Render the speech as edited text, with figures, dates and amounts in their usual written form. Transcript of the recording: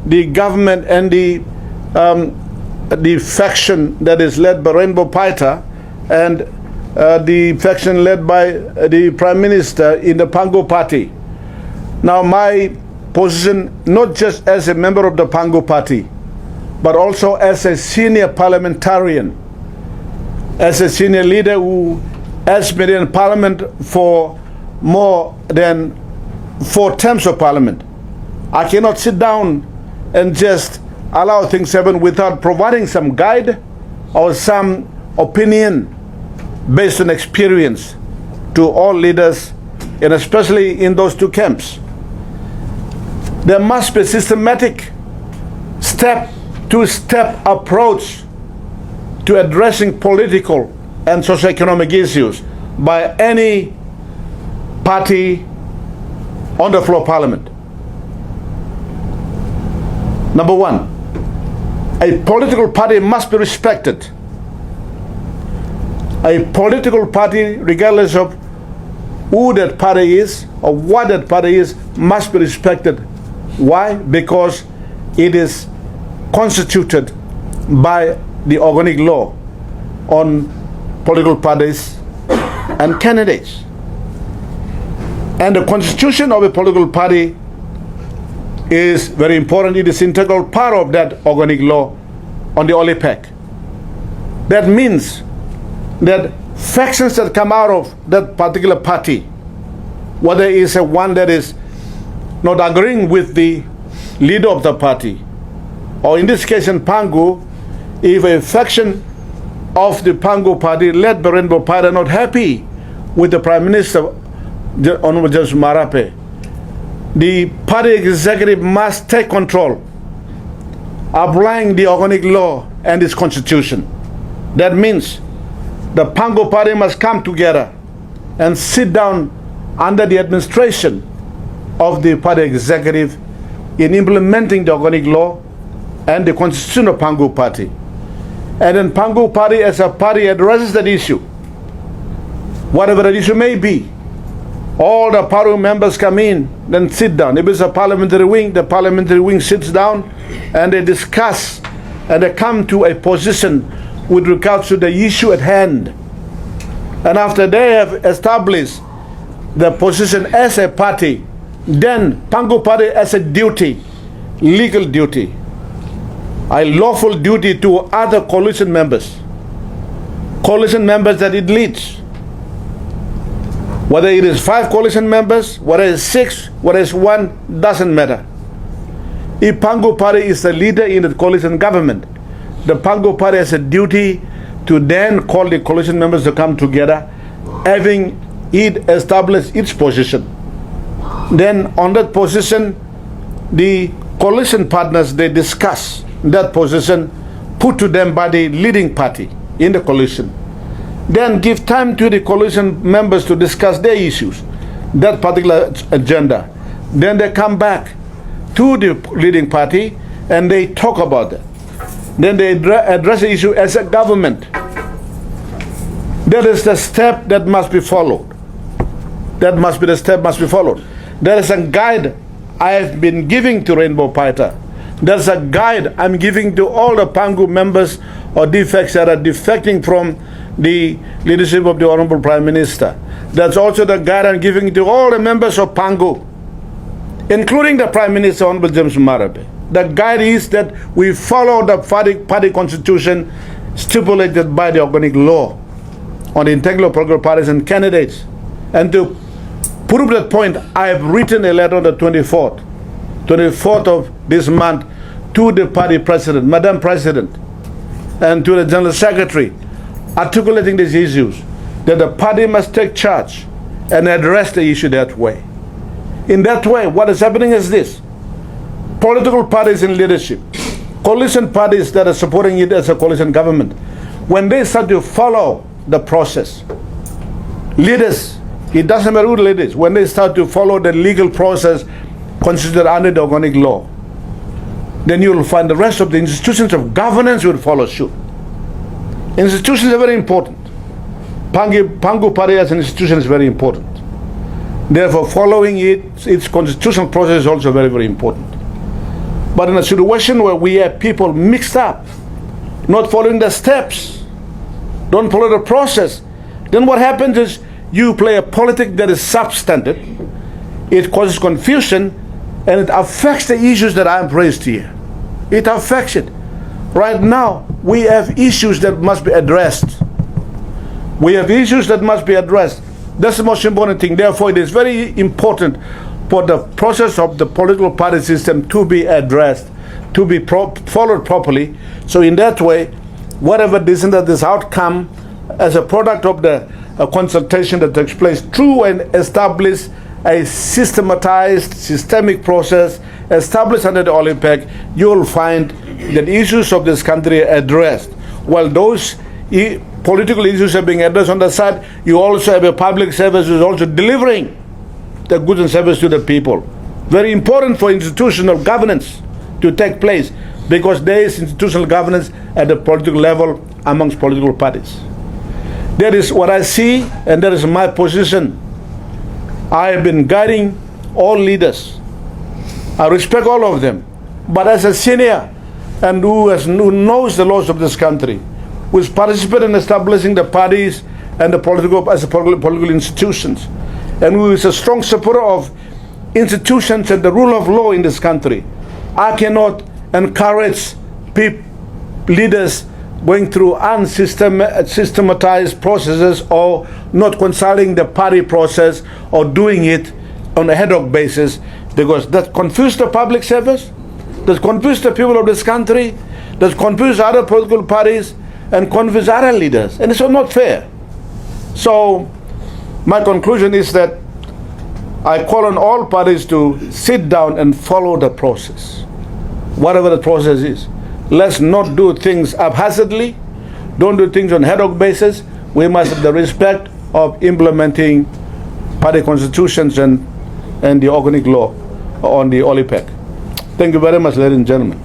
the government and the faction that is led by Rainbow Paita and the faction led by the Prime Minister in the Pango Party. Now my position, not just as a member of the Pango Party, but also as a senior parliamentarian, as a senior leader who has been in Parliament for more than 4 terms of Parliament. I cannot sit down and just allow things happen without providing some guide or some opinion based on experience to all leaders, and especially in those 2 camps. There must be a systematic step-to-step approach to addressing political and socioeconomic issues by any party on the floor of Parliament. Number 1, a political party must be respected. A political party, regardless of who that party is or what that party is, must be respected. Why? Because it is constituted by the organic law on political parties and candidates. And the constitution of a political party is very important. It is an integral part of that organic law on the OLIPAC. That means that factions that come out of that particular party, whether it is one that is not agreeing with the leader of the party, or in this case in Pango, if a faction of the Pango party led by Rainbow Paita are not happy with the Prime Minister, Honorable James Marape, the party executive must take control, applying the organic law and its constitution. That means the Pango party must come together and sit down under the administration of the party executive in implementing the organic law and the constitution of Pango party. And then Pango party as a party addresses that issue, whatever that issue may be. All the party members come in, then sit down. If it's a parliamentary wing, the parliamentary wing sits down and they discuss and they come to a position with regards to the issue at hand. And after they have established the position as a party, then Pango party has a duty, legal duty, a lawful duty to other coalition members that it leads. Whether it is 5 coalition members, whether it is 6, whether it is 1, doesn't matter. If Pango party is the leader in the coalition government, the Pango party has a duty to then call the coalition members to come together, having it establish its position. Then on that position, the coalition partners, they discuss that position put to them by the leading party in the coalition. Then give time to the coalition members to discuss their issues, that particular agenda. Then they come back to the leading party and they talk about that. Then they address the issue as a government. That is the step that must be followed. That must be the step must be followed. There is a guide I have been giving to Rainbow Paita. There's a guide I'm giving to all the Pango members or defects that are defecting from the leadership of the Honorable Prime Minister. That's also the guide I'm giving to all the members of Pango, including the Prime Minister, Honorable James Marape. The guide is that we follow the party constitution stipulated by the organic law on the integral political parties and candidates. And to prove that point, I have written a letter on the 24th of this month to the party president, Madam President, and to the General Secretary, articulating these issues, that the party must take charge and address the issue that way. In that way, what is happening is this: political parties in leadership, coalition parties that are supporting it as a coalition government, when they start to follow the process, leaders, it doesn't matter who the leader is, when they start to follow the legal process considered under the organic law, then you will find the rest of the institutions of governance will follow suit. Institutions are very important. Pango party as an institution is very important. Therefore, following its constitutional process is also very, very important. But in a situation where we have people mixed up, not following the steps, don't follow the process, then what happens is you play a politics that is substandard, it causes confusion, and it affects the issues that I have raised here. It affects it. Right now, we have issues that must be addressed. We have issues that must be addressed. That's the most important thing. Therefore, it is very important for the process of the political party system to be addressed, to be followed properly. So in that way, whatever this outcome as a product of the consultation that takes place through and establish a systematized, systemic process established under the Olympic, you will find that issues of this country are addressed. While those political issues are being addressed on the side, you also have a public service who is also delivering the goods and service to the people. Very important for institutional governance to take place, because there is institutional governance at the political level amongst political parties. That is what I see, and that is my position. I have been guiding all leaders. I respect all of them. But as a senior and who knows the laws of this country, who has participated in establishing the parties and the political institutions, and who is a strong supporter of institutions and the rule of law in this country, I cannot encourage leaders going through unsystematized processes or not consulting the party process or doing it on a ad hoc basis, because that confuses the public service, that confuses the people of this country, that confuses other political parties and confuses other leaders, and it's not fair. So my conclusion is that I call on all parties to sit down and follow the process, whatever the process is. Let's not do things haphazardly. Don't do things on ad hoc basis. We must have the respect of implementing party constitutions and the organic law on the OLIPEC. Thank you very much, ladies and gentlemen.